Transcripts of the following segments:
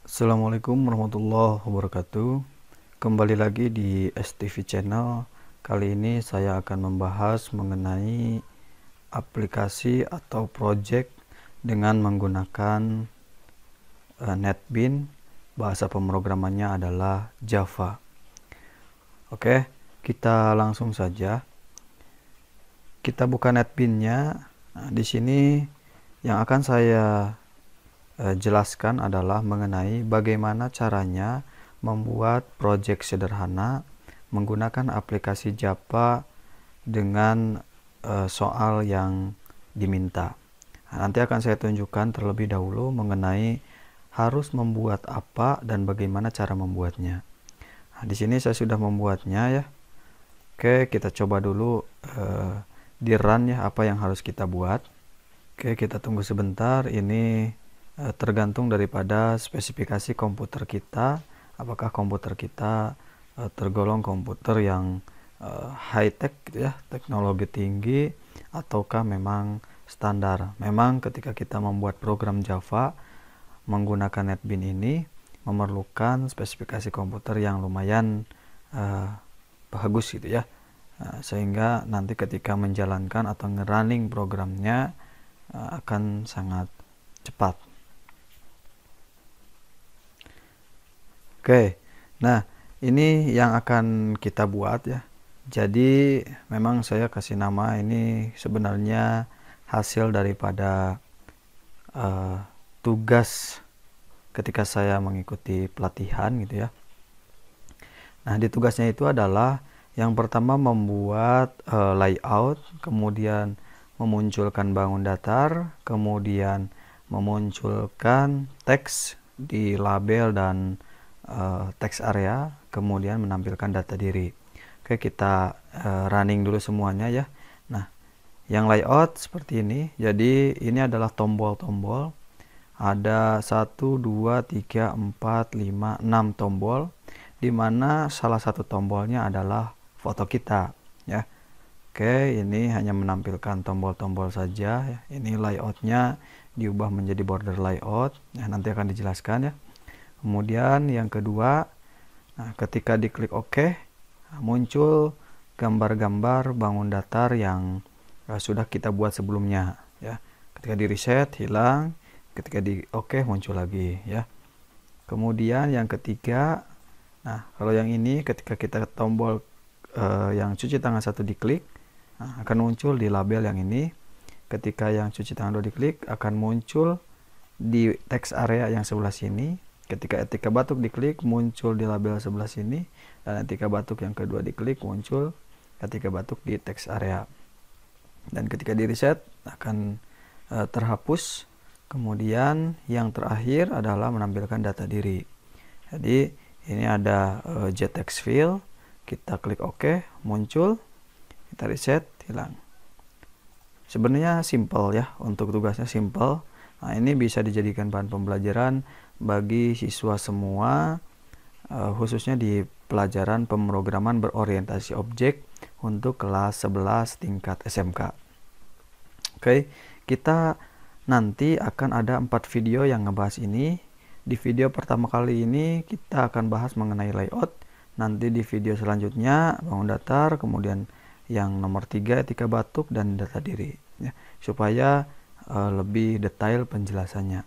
Assalamualaikum warahmatullahi wabarakatuh. Kembali lagi di STV Channel. Kali ini saya akan membahas mengenai aplikasi atau project dengan menggunakan NetBeans. Bahasa pemrogramannya adalah Java. Oke, kita langsung saja. Kita buka NetBeans-nya. Nah, di sini yang akan saya jelaskan adalah mengenai bagaimana caranya membuat project sederhana menggunakan aplikasi Java dengan soal yang diminta. Nah, nanti akan saya tunjukkan terlebih dahulu mengenai harus membuat apa dan bagaimana cara membuatnya. Nah, di sini saya sudah membuatnya ya. Oke, kita coba dulu di run ya apa yang harus kita buat. Oke, kita tunggu sebentar. Ini tergantung daripada spesifikasi komputer kita, apakah komputer kita tergolong komputer yang high tech gitu ya, teknologi tinggi, ataukah memang standar. Memang ketika kita membuat program Java menggunakan NetBeans ini memerlukan spesifikasi komputer yang lumayan bagus gitu ya, sehingga nanti ketika menjalankan atau nge-running programnya akan sangat cepat. Oke, nah ini yang akan kita buat ya. Jadi memang saya kasih nama ini sebenarnya hasil daripada tugas ketika saya mengikuti pelatihan gitu ya. Nah di tugasnya itu adalah yang pertama membuat layout, kemudian memunculkan bangun datar, kemudian memunculkan teks di label dan teks area, kemudian menampilkan data diri. Oke, kita running dulu semuanya ya. Nah, yang layout seperti ini. Jadi ini adalah tombol-tombol. Ada 1, 2, 3, 4, 5, 6 tombol, di mana salah satu tombolnya adalah foto kita ya. Oke, ini hanya menampilkan tombol-tombol saja ya. Ini layoutnya diubah menjadi border layout. Nah, nanti akan dijelaskan ya. Kemudian yang kedua, nah, ketika diklik OK, muncul gambar-gambar bangun datar yang sudah kita buat sebelumnya ya. Ketika di reset hilang, ketika di OK muncul lagi ya. Kemudian yang ketiga, nah kalau yang ini ketika kita tombol yang cuci tangan 1 diklik, nah, akan muncul di label yang ini. Ketika yang cuci tangan 2 diklik, akan muncul di teks area yang sebelah sini. Ketika etika batuk diklik, muncul di label sebelah sini, dan etika batuk yang kedua diklik, muncul etika batuk di teks area. Dan ketika di reset akan terhapus. Kemudian yang terakhir adalah menampilkan data diri. Jadi ini ada JText field, kita klik OK, muncul, kita reset, hilang. Sebenarnya simple ya, untuk tugasnya simple. Nah, ini bisa dijadikan bahan pembelajaran bagi siswa semua, khususnya di pelajaran pemrograman berorientasi objek untuk kelas 11 tingkat SMK. Oke, kita nanti akan ada 4 video yang ngebahas ini. Di video pertama kali ini kita akan bahas mengenai layout. Nanti di video selanjutnya bangun datar, kemudian yang nomor 3 etika batuk dan data diri ya, supaya lebih detail penjelasannya.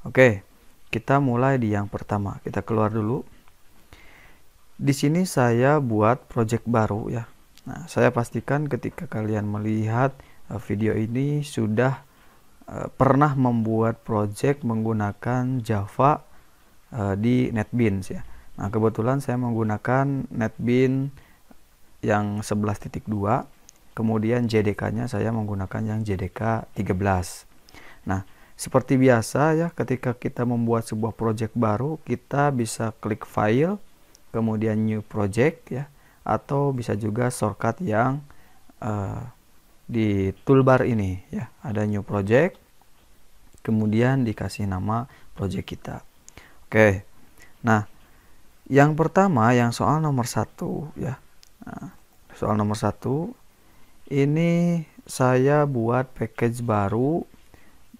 Oke, kita mulai di yang pertama. Kita keluar dulu. Di sini saya buat project baru ya. Nah, saya pastikan ketika kalian melihat video ini sudah pernah membuat project menggunakan Java di NetBeans ya. Nah, kebetulan saya menggunakan NetBeans yang 11.2, kemudian JDK-nya saya menggunakan yang JDK 13. Nah, seperti biasa ya, ketika kita membuat sebuah project baru, kita bisa klik file, kemudian new project ya, atau bisa juga shortcut yang di toolbar ini ya, ada new project, kemudian dikasih nama project kita. Oke, nah yang pertama, yang soal nomor 1 ya. Nah, soal nomor 1 ini saya buat package baru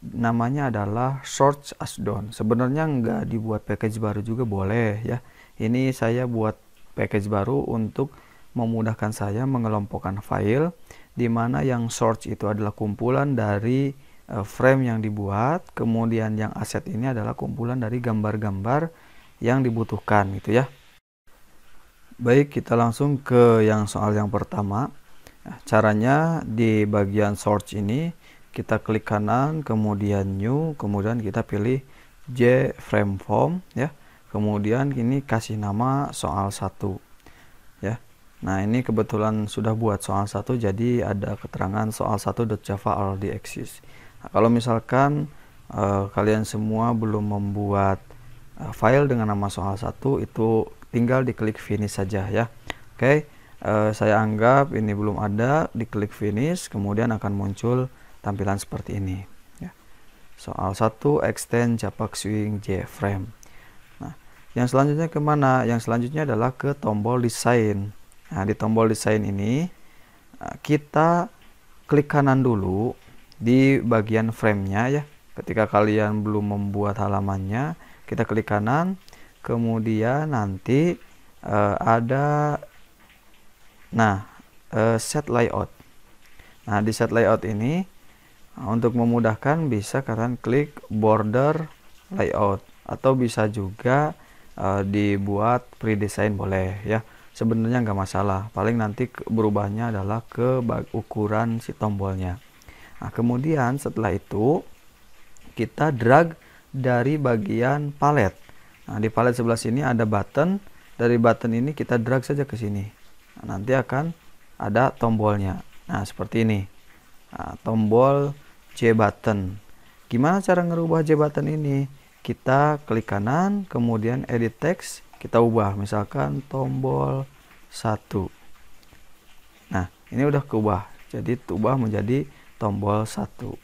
namanya adalah Source as Done. Sebenarnya nggak dibuat package baru juga boleh ya. Ini saya buat package baru untuk memudahkan saya mengelompokkan file, di mana yang source itu adalah kumpulan dari frame yang dibuat, kemudian yang aset ini adalah kumpulan dari gambar-gambar yang dibutuhkan gitu ya. Baik, kita langsung ke yang soal yang pertama. Nah, caranya di bagian source ini kita klik kanan, kemudian new, kemudian kita pilih J frame form ya. Kemudian ini kasih nama soal 1 ya. Nah, ini kebetulan sudah buat soal 1, jadi ada keterangan soal 1.java already exists. Nah, kalau misalkan kalian semua belum membuat file dengan nama soal 1, itu tinggal diklik finish saja ya. Oke, saya anggap ini belum ada, diklik finish, kemudian akan muncul tampilan seperti ini ya. Soal 1 extend Java Swing JFrame. Nah, yang selanjutnya kemana? Yang selanjutnya adalah ke tombol desain. Nah, di tombol desain ini kita klik kanan dulu di bagian framenya ya. Ketika kalian belum membuat halamannya, kita klik kanan, kemudian nanti ada set layout. Nah, di set layout ini untuk memudahkan bisa kalian klik border layout, atau bisa juga dibuat predesign boleh ya. Sebenarnya nggak masalah, paling nanti berubahnya adalah ke ukuran si tombolnya. Nah, kemudian setelah itu kita drag dari bagian palet. Nah, di palet sebelah sini ada button. Dari button ini kita drag saja ke sini. Nah, nanti akan ada tombolnya. Nah, seperti ini. Nah, tombol J button. Gimana cara ngerubah J button ini? Kita klik kanan, kemudian edit text, kita ubah misalkan tombol 1. Nah, ini udah keubah. Jadi ubah menjadi tombol 1.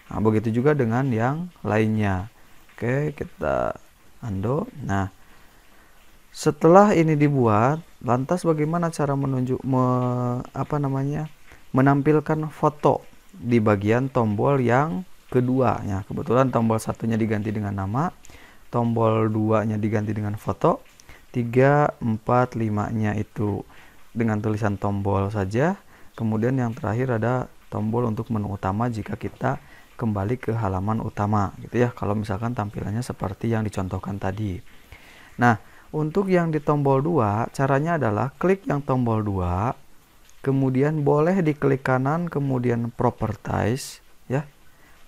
Nah, begitu juga dengan yang lainnya. Oke, kita undo. Nah, setelah ini dibuat, lantas bagaimana cara menampilkan foto di bagian tombol yang kedua ya. Kebetulan tombol 1-nya diganti dengan nama, tombol 2-nya diganti dengan foto, 3, 4, 5-nya itu dengan tulisan tombol saja. Kemudian yang terakhir ada tombol untuk menu utama jika kita kembali ke halaman utama gitu ya, kalau misalkan tampilannya seperti yang dicontohkan tadi. Nah, untuk yang di tombol 2, caranya adalah klik yang tombol 2, kemudian boleh diklik kanan, kemudian properties ya.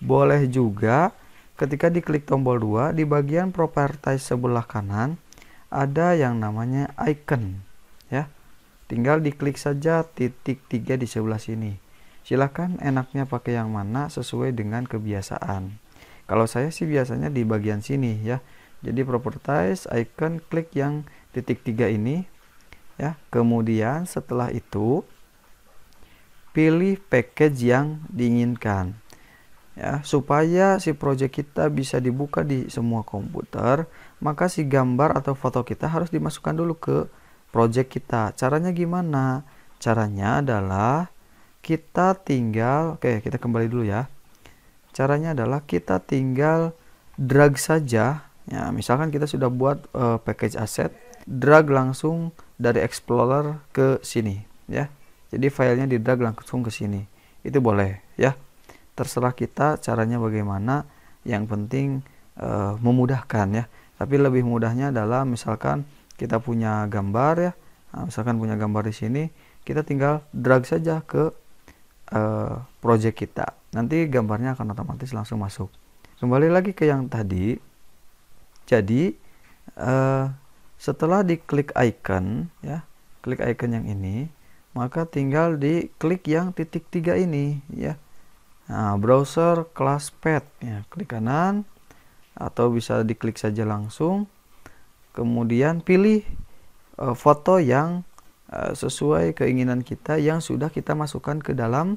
Boleh juga ketika diklik tombol 2, di bagian properties sebelah kanan ada yang namanya icon ya. Tinggal diklik saja titik 3 di sebelah sini. Silahkan enaknya pakai yang mana sesuai dengan kebiasaan. Kalau saya sih biasanya di bagian sini ya. Jadi properties, icon, klik yang titik 3 ini ya. Kemudian setelah itu pilih package yang diinginkan ya, supaya si project kita bisa dibuka di semua komputer, maka si gambar atau foto kita harus dimasukkan dulu ke project kita. Caranya gimana? Caranya adalah kita tinggal, kita kembali dulu ya. Caranya adalah kita tinggal drag saja ya. Misalkan kita sudah buat package asset, drag langsung dari Explorer ke sini ya. Jadi filenya di drag langsung ke sini. Itu boleh ya. Terserah kita caranya bagaimana, yang penting memudahkan ya. Tapi lebih mudahnya adalah misalkan kita punya gambar ya. Nah, misalkan punya gambar di sini, kita tinggal drag saja ke project kita. Nanti gambarnya akan otomatis langsung masuk. Kembali lagi ke yang tadi. Jadi setelah diklik icon ya, klik icon yang ini, maka tinggal diklik yang titik 3 ini ya. Nah, browser class path ya, klik kanan atau bisa diklik saja langsung. Kemudian pilih foto yang sesuai keinginan kita yang sudah kita masukkan ke dalam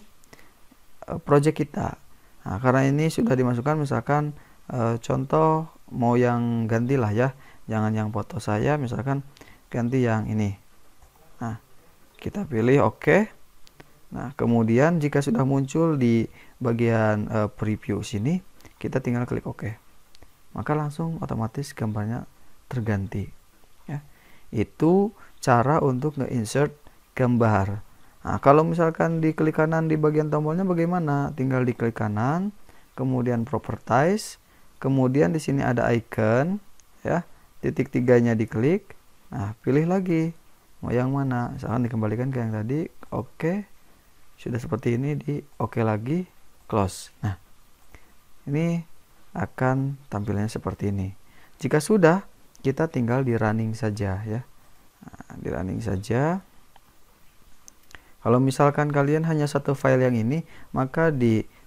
project kita. Nah, karena ini sudah dimasukkan, misalkan contoh mau yang gantilah ya, jangan yang foto saya, misalkan ganti yang ini. Nah, kita pilih OK. Nah, kemudian jika sudah muncul di bagian preview sini, kita tinggal klik OK. Maka langsung otomatis gambarnya terganti. Ya. Itu cara untuk nge-insert gambar. Nah, kalau misalkan diklik kanan di bagian tombolnya bagaimana? Tinggal diklik kanan, kemudian properties, kemudian di sini ada icon, ya, titik tiganya diklik. Nah, pilih lagi mau yang mana. Misalkan dikembalikan ke yang tadi, oke. Sudah seperti ini, di oke lagi, close. Nah, ini akan tampilannya seperti ini. Jika sudah, kita tinggal di running saja ya. Nah, di running saja. Kalau misalkan kalian hanya satu file yang ini, maka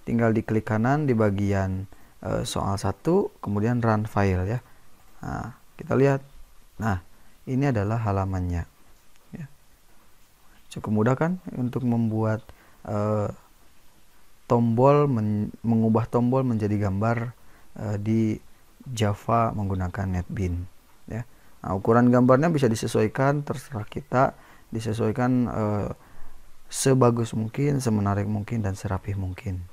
tinggal diklik kanan di bagian soal 1, kemudian run file ya. Nah, kita lihat. Nah, ini adalah halamannya. Ya. Cukup mudah kan untuk membuat mengubah tombol menjadi gambar di Java menggunakan NetBeans. Ya. Nah, ukuran gambarnya bisa disesuaikan, terserah kita, disesuaikan sebagus mungkin, semenarik mungkin, dan serapih mungkin.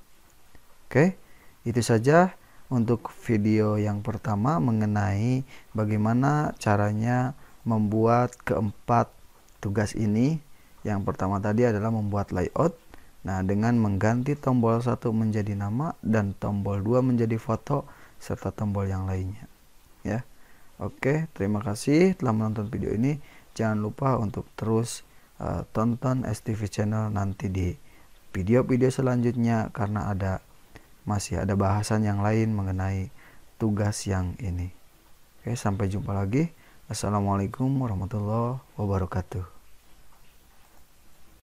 Oke, itu saja untuk video yang pertama mengenai bagaimana caranya membuat keempat tugas ini. Yang pertama tadi adalah membuat layout. Nah, dengan mengganti tombol 1 menjadi nama dan tombol 2 menjadi foto serta tombol yang lainnya. Ya. Oke, terima kasih telah menonton video ini. Jangan lupa untuk terus tonton STV Channel nanti di video-video selanjutnya, karena masih ada bahasan yang lain mengenai tugas yang ini. Oke, sampai jumpa lagi. Assalamualaikum warahmatullahi wabarakatuh.